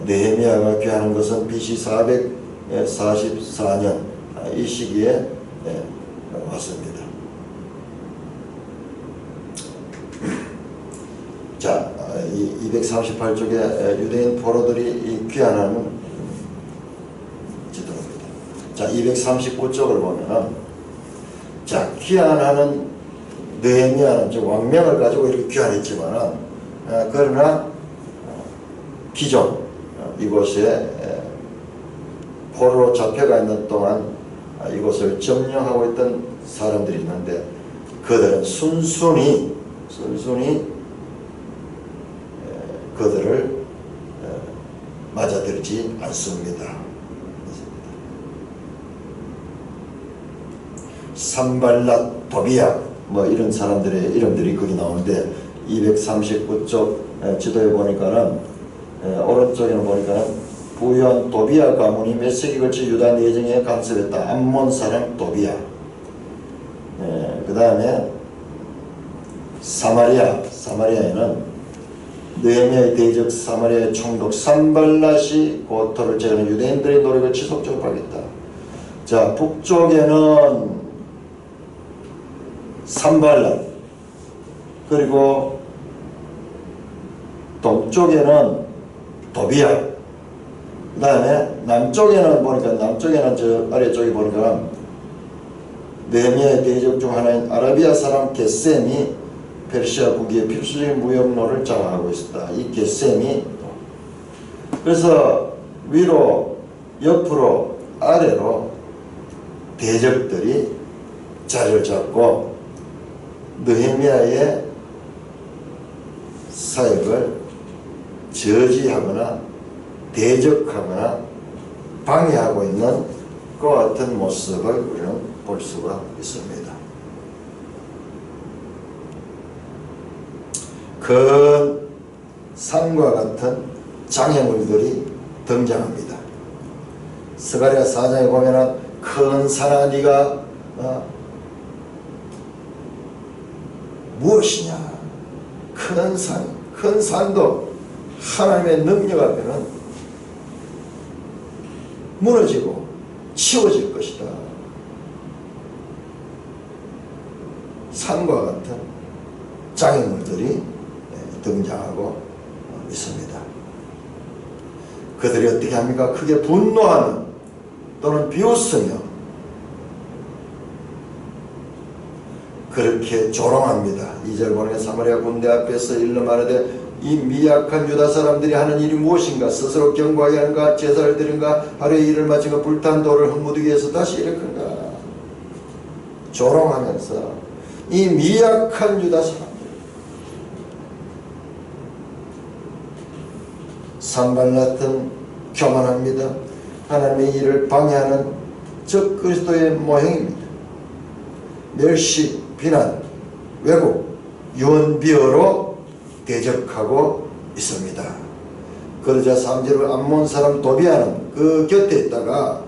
느헤미야가 귀환한 것은 BC 444년 이 시기에 왔습니다. 자, 이 238쪽에 유대인 포로들이 귀환하는 지도입니다. 자, 239쪽을 보면은, 자, 귀환하는 느헤미야는 즉 왕명을 가지고 이렇게 귀환했지만은, 그러나 기존 이곳에 포로로 잡혀가 있는 동안 이곳을 점령하고 있던 사람들이 있는데, 그들은 순순히 그들을 맞아들이지 않습니다. 산발랏, 도비야 이런 사람들의 이름들이 거기 나오는데 239쪽 지도에 보니까는 오른쪽에는 보니까는 부유한 도비야 가문이 몇 세기 걸쳐 유다 내정에 간섭했다. 암몬 사람 도비야. 그 다음에 사마리아에는 느헤미야의 대적 사마리아의 총독 산발랏이 고토를 제거하는 유대인들의 노력을 지속적으로 하겠다. 자, 북쪽에는 산발랏, 그리고 동쪽에는 도비야. 그 다음에 남쪽에는 저 아래쪽에 보니까 느헤미야의 대적 중 하나인 아라비아 사람 겟셈이 페르시아 국의 필수적인 무역로를 장악하고 있었다. 이 겟셈이 그래서 위로, 옆으로, 아래로 대적들이 자리를 잡고 느헤미야의 사역을 저지하거나 대적하거나 방해하고 있는 그 같은 모습을 우리는 볼 수가 있습니다. 큰 산과 같은 장애물들이 등장합니다. 스가랴 4장에 보면은 큰 산아 네가 무엇이냐? 큰 산도 하나님의 능력 앞에는 무너지고 치워질 것이다. 산과 같은 장애물들이 등장하고 있습니다. 그들이 어떻게 합니까? 크게 분노하는 또는 비웃으며 그렇게 조롱합니다. 2절 보니까 사마리아 군대 앞에서 일러 말하되 이 미약한 유다 사람들이 하는 일이 무엇인가? 스스로 경고하게 하는가? 제사를 드린가? 하루에 일을 마치고 불탄 돌을 흙무더기에 해서 다시 일으킨가? 조롱하면서 이 미약한 유다 사람들 산발같은 교만합니다. 하나님의 일을 방해하는 적 그리스도의 모형입니다. 멸시, 비난, 왜곡, 유언비어로 대적하고 있습니다. 그러자 3절을 암몬 사람 도비아는 그 곁에 있다가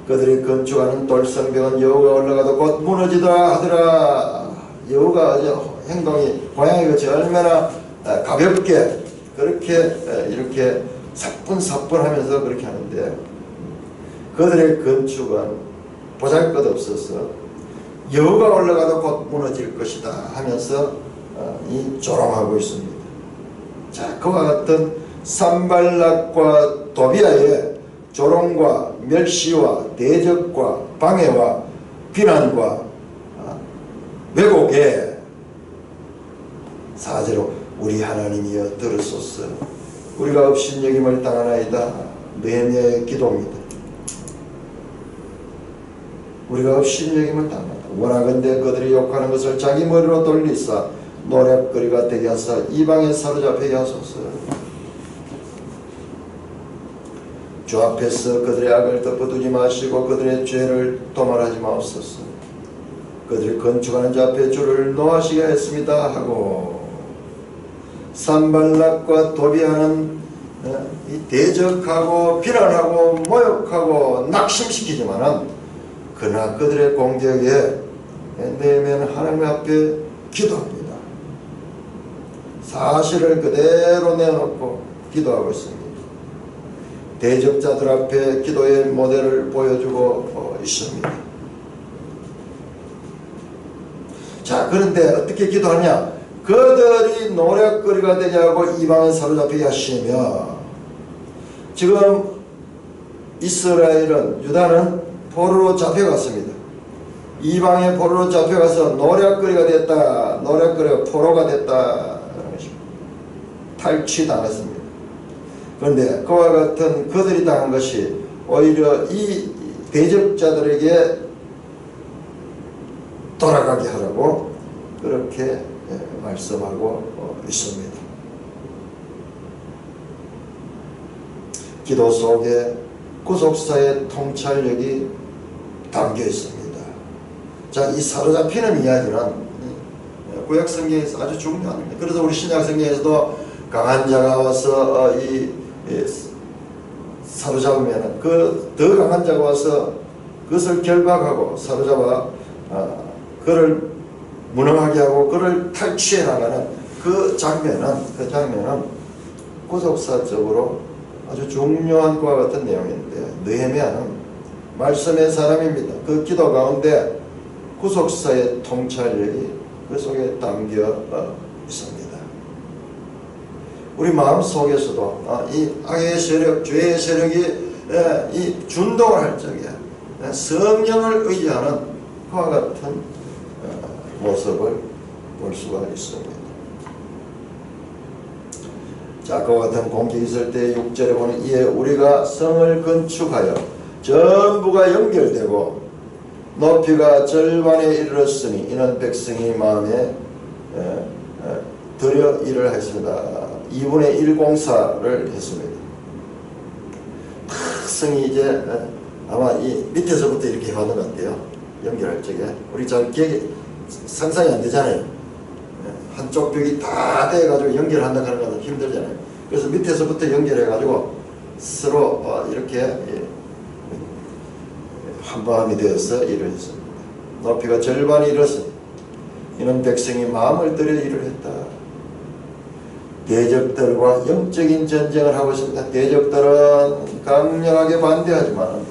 그들이 건축하는 돌성벽은 여호가 올라가도 곧 무너지더라 하더라. 여호가 행동이 고양이가 얼마나 가볍게 그렇게 이렇게 사뿐사뿐하면서 그렇게 하는데 그들의 건축은 보잘것없어서 여호가 올라가도 곧 무너질 것이다 하면서 이 조롱하고 있습니다. 자, 그와 같은 산발락과 도비아의 조롱과 멸시와 대적과 방해와 비난과 왜곡에 4절로 우리 하나님이여 들으소서. 우리가 업신여김을 당하나이다. 느헤미야의 기도입니다. 우리가 업신여김을 당하나이다. 원하건대 그들이 욕하는 것을 자기 머리로 돌리사 노략거리가 되게 하사 이방에 사로잡히게 하소서. 주 앞에서 그들의 악을 덮어두지 마시고 그들의 죄를 도말하지 마옵소서. 그들이 건축하는 자 앞에 주를 노하시게 했습니다 하고 산발락과 도비아는 이 대적하고 비난하고 모욕하고 낙심시키지만은 그러나 그들의 공격에 느헤미야는 하나님 앞에 기도합니다. 사실을 그대로 내놓고 기도하고 있습니다. 대적자들 앞에 기도의 모델을 보여주고 있습니다. 자, 그런데 어떻게 기도하냐? 그들이 노략거리가 되게 하고 이방을 사로잡히게 하시며, 지금 이스라엘은, 유다는 포로로 잡혀갔습니다. 이방의 포로로 잡혀가서 노략거리가 됐다, 노략거리가 포로가 됐다, 탈취당했습니다. 그런데 그와 같은 그들이 당한 것이 오히려 이 대적자들에게 돌아가게 하라고 그렇게 말씀하고 있습니다. 기도 속에 구속사의 통찰력이 담겨 있습니다. 자, 이 사로잡히는 이야기는 구약 성경에서 아주 중요합니다. 그래서 우리 신약 성경에서도 강한 자가 와서 사로잡으면 그 더 강한 자가 와서 그것을 결박하고 사로잡아 그를 무능하게 하고 그를 탈취해 나가는 그 장면은 구속사적으로 아주 중요한 것과 같은 내용인데, 느헤미야는 말씀의 사람입니다. 그 기도 가운데 구속사의 통찰력이 그 속에 담겨 있습니다. 우리 마음 속에서도 이 악의 세력, 죄의 세력이 이 준동을 할 적에 성령을 의지하는 그와 같은 모습을 볼 수가 있습니다. 자, 그와 같은 공격이 있을 때 6절에 보는 이에 우리가 성을 건축하여 전부가 연결되고 높이가 절반에 이르렀으니 이는 백성이 마음에 들여 일을 했습니다. 2분의 1 공사를 했습니다. 성이 이제 아마 이 밑에서부터 이렇게 하는 것 같아요. 연결할 적에 우리 잘 기억이 상상이 안 되잖아요. 한쪽 벽이 다 돼가지고 연결한다 하는 건 힘들잖아요. 그래서 밑에서부터 연결해가지고 서로 이렇게 한밤이 되어서 일을 했습니다. 높이가 절반이 이르렀으니 이는 백성이 마음을 들여 일을 했다. 대적들과 영적인 전쟁을 하고 있습니다. 대적들은 강력하게 반대하지만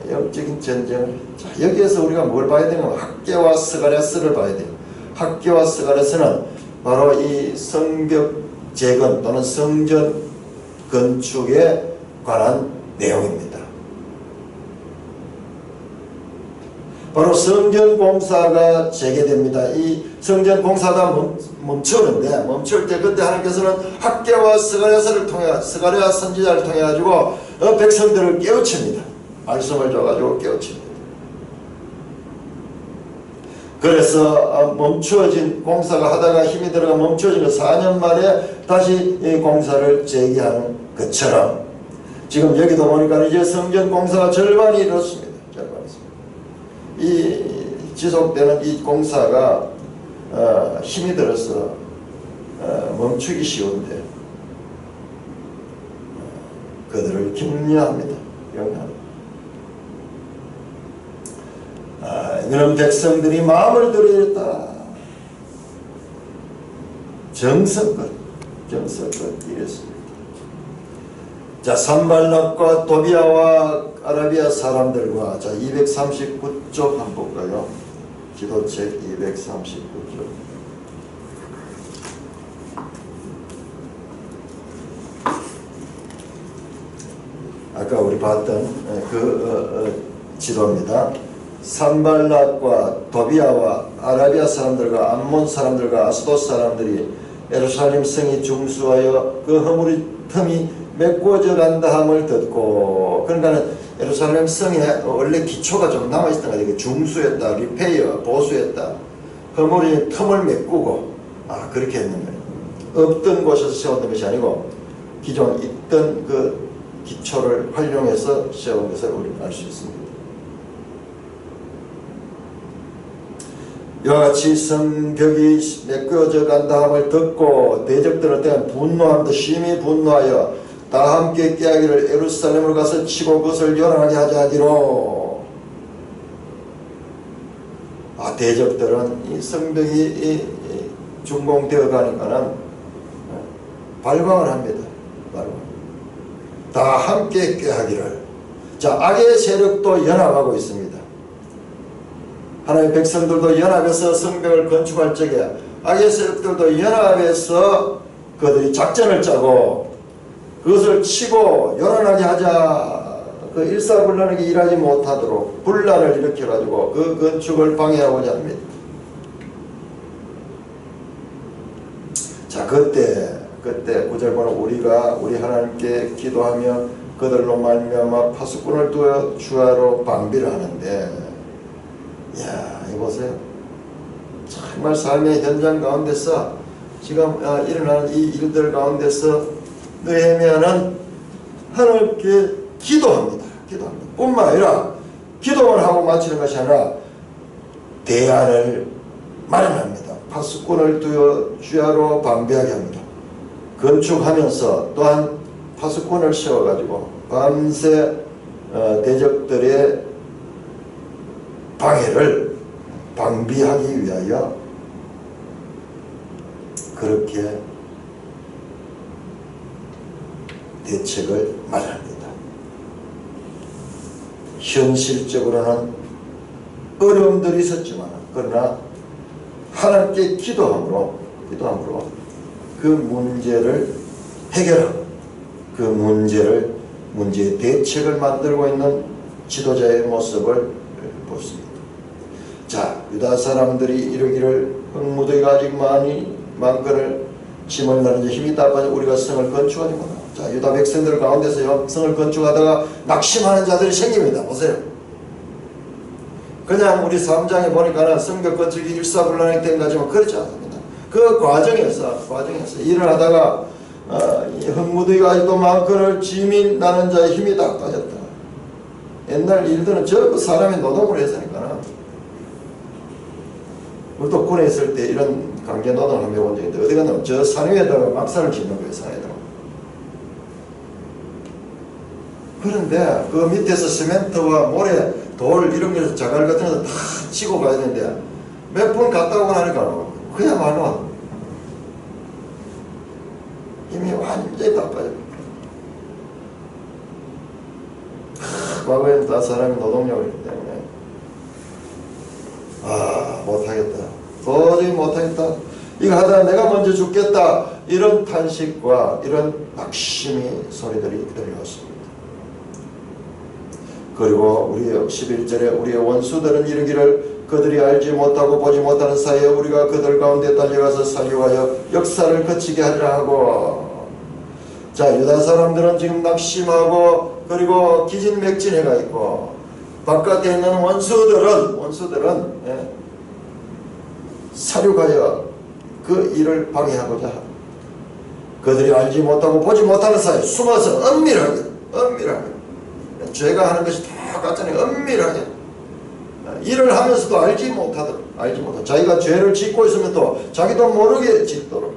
영적인 전쟁을, 자, 여기에서 우리가 뭘 봐야 되냐면 학개와 스가랴스를 봐야 돼요. 학개와 스가랴스는 바로 이 성벽 재건 또는 성전 건축에 관한 내용입니다. 바로 성전 공사가 재개됩니다. 이 성전 공사가 멈추는데, 멈출 때 그때 하나님께서는 학개와 스가랴스를 통해, 스가랴 선지자를 통해 가지고 백성들을 깨우칩니다. 말씀을 줘가지고 깨우칩니다. 그래서 멈추어진 공사가 하다가 힘이 들어가 멈추어진 거 4년 만에 다시 이 공사를 재개하는 것처럼 지금 여기도 보니까 이제 성전 공사가 절반이 이렇습니다. 이 지속되는 이 공사가 힘이 들어서 멈추기 쉬운데 그들을 격려합니다. 격려합니다. 이런 백성들이 마음을 들였다. 정성껏 이랬습니다. 자, 산발락과 도비아와 아라비아 사람들과 자 239쪽 한번 볼까요? 기도책 239쪽. 아까 우리 봤던 지도입니다. 산발락과 도비아와 아라비아 사람들과 암몬 사람들과 아스돗 사람들이 예루살렘 성이 중수하여 그 허물의 틈이 메꿔져 간다 함을 듣고, 그러니까는 예루살렘 성에 원래 기초가 좀 남아있었던 것 같아요. 중수했다, 리페이어, 보수했다, 허물의 틈을 메꾸고, 그렇게 했는 거예요. 없던 곳에서 세웠던 것이 아니고 기존 있던 그 기초를 활용해서 세운 것을 우리는 알 수 있습니다. 이와 같이 성벽이 메꿔져 간다 함을 듣고 대적들을 대한 분노함도 심히 분노하여 다 함께 깨하기를 예루살렘으로 가서 치고 그것을 요란하게 하자 하기로. 대적들은 이 성벽이 준공되어 가니까는 발광을 합니다. 다 함께 깨하기를. 자, 악의 세력도 연합하고 있습니다. 하나님의 백성들도 연합해서 성벽을 건축할 적에 악의 세력들도 연합해서 그들이 작전을 짜고 그것을 치고 요란하게 하자, 그 일사불란하게 일하지 못하도록 분란을 일으켜가지고 그 건축을 방해하고자 합니다. 자, 그때 9절 보면 우리 하나님께 기도하며 그들로 말미암아 파수꾼을 두어 주하로 방비를 하는데, 이거 보세요. 정말 삶의 현장 가운데서 지금 일어나는 이 일들 가운데서 느헤미야는 하나님께 기도합니다. 뿐만 아니라 기도를 하고 마치는 것이 아니라 대안을 마련합니다. 파수꾼을 두어 주하로 방비하게 합니다. 건축하면서 또한 파수꾼을 세워가지고 밤새 대적들의 방해를 방비하기 위하여 그렇게 대책을 마련합니다. 현실적으로는 어려움들이 있었지만 그러나 하나님께 기도함으로 그 문제를 해결하고 그 문제의 대책을 만들고 있는 지도자의 모습을 보습니다. 자, 유다 사람들이 이르기를 흙무더기가 아직 많거늘 짐을 나르지 힘이 따빠져 우리가 성을 건축하지 못하나. 자, 유다 백성들 가운데서 성을 건축하다가 낙심하는 자들이 생깁니다. 보세요. 그냥 우리 3장에 보니까는 성벽 건축이 일사불란하게 된 거지만 그렇지 않습니다. 그 과정에서 일을 하다가 흙무더기가 아직도 많거늘 짐이 나는 자의 힘이 다 빠졌다. 옛날 일들은 전부 사람이 노동을 했으니까는. 우리도 군에 있을 때 이런 강제 노동을 한번 해본 적이 있는데 어디 갔냐면 저 산 위에다가 막사를 짓는 거예요. 산에다가. 그런데 그 밑에서 시멘트와 모래, 돌 이런 거에서 자갈 같은 거 다 치고 가야 되는데 몇 번 갔다 오고 나니까 그야말로 힘이 완전히 다 빠져. 과거에는 다 사람이 노동력이기 때문에 못하겠다. 도저히 못하겠다. 이거 하다가 내가 먼저 죽겠다. 이런 탄식과 이런 낙심의 소리들이 들려왔습니다. 그리고 우리 11절에 우리의 원수들은 이르기를 그들이 알지 못하고 보지 못하는 사이에 우리가 그들 가운데 달려가서 살려하여 역사를 거치게 하리라 하고. 자, 유다 사람들은 지금 낙심하고 그리고 기진맥진해가 있고 바깥에 있는 원수들은 사륙하여 그 일을 방해하고자 합니다. 그들이 알지 못하고 보지 못하는 사이에 숨어서 은밀하게 죄가 하는 것이 똑같잖아요. 은밀하게 일을 하면서도 알지 못하도록 자기가 죄를 짓고 있으면 또 자기도 모르게 짓도록.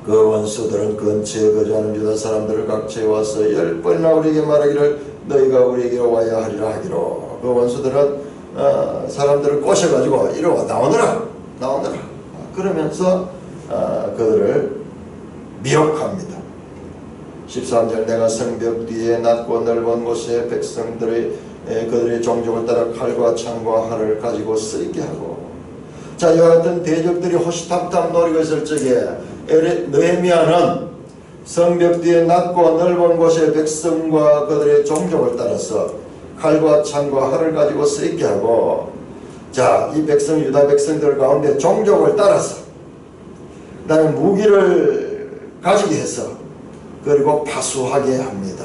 그 원수들은 근처에 거주하는 유다 사람들을 각처에 와서 10번이나 우리에게 말하기를 너희가 우리에게 와야 하리라 하기로. 그 원수들은 사람들을 꼬셔가지고 이리 와 나오너라 그러면서 그들을 미혹합니다. 13절 내가 성벽 뒤에 낮고 넓은 곳에 백성들의 그들의 종족을 따라 칼과 창과 활을 가지고 쓰이게 하고. 자, 이와 같은 대적들이 호시탐탐 노리고 있을 적에 느헤미야는 성벽 뒤에 낮고 넓은 곳에 백성과 그들의 종족을 따라서 칼과 창과 활을 가지고 쓰이게 하고. 자, 이 백성 유다 백성들 가운데 종족을 따라서 그 다음에 무기를 가지게 해서 그리고 파수하게 합니다.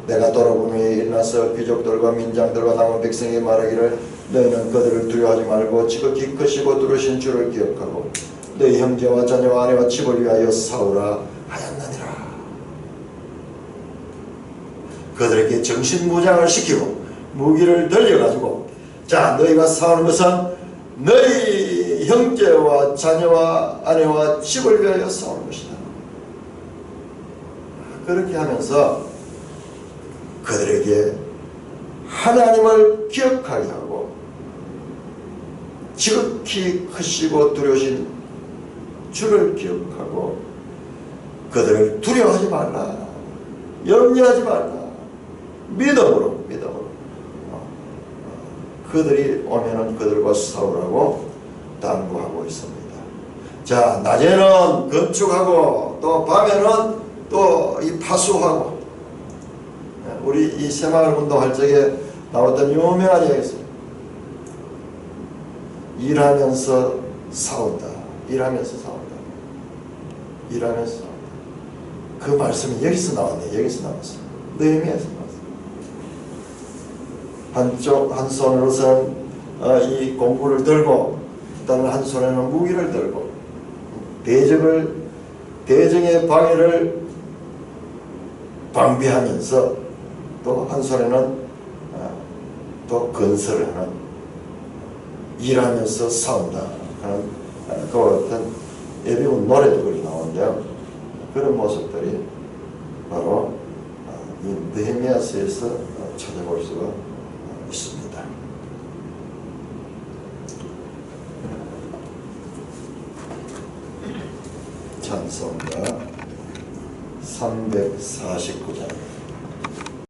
내가 돌아보니 일어나서 귀족들과 민장들과 남은 백성에게 말하기를 너희는 그들을 두려워하지 말고 지극히 크시고 두르신 주를 기억하고 너희 형제와 자녀와 아내와 집을 위하여 싸우라 하였느니라. 그들에게 정신무장을 시키고 무기를 들려가지고 자, 너희가 싸우는 것은 너희 형제와 자녀와 아내와 집을 위하여 싸우는 것이다. 그렇게 하면서 그들에게 하나님을 기억하게 하고 지극히 크시고 두려우신 주를 기억하고 그들을 두려워하지 말라, 염려하지 말라, 믿음으로 그들이 오면은 그들과 싸우라고 당부하고 있습니다. 자, 낮에는 건축하고 또 밤에는 또 이 파수하고. 우리 이 새마을 운동할 적에 나왔던 유명한 이야기가 있어요. 일하면서 싸운다. 그 말씀이 여기서 나왔네. 여기서 나왔어. 느헤미야에서 나왔어. 한 손으로서는 이 공구를 들고 다른 한 손에는 무기를 들고 대적의 방해를 방비하면서 또 한 손에는 또 건설을 하는, 일하면서 싸운다 하는 그와 같은 예비군 노래도 그렇게 나오는데요. 그런 모습들이 바로 이 느헤미야서에서 찾아볼 수가 있습니다. 찬송가 349장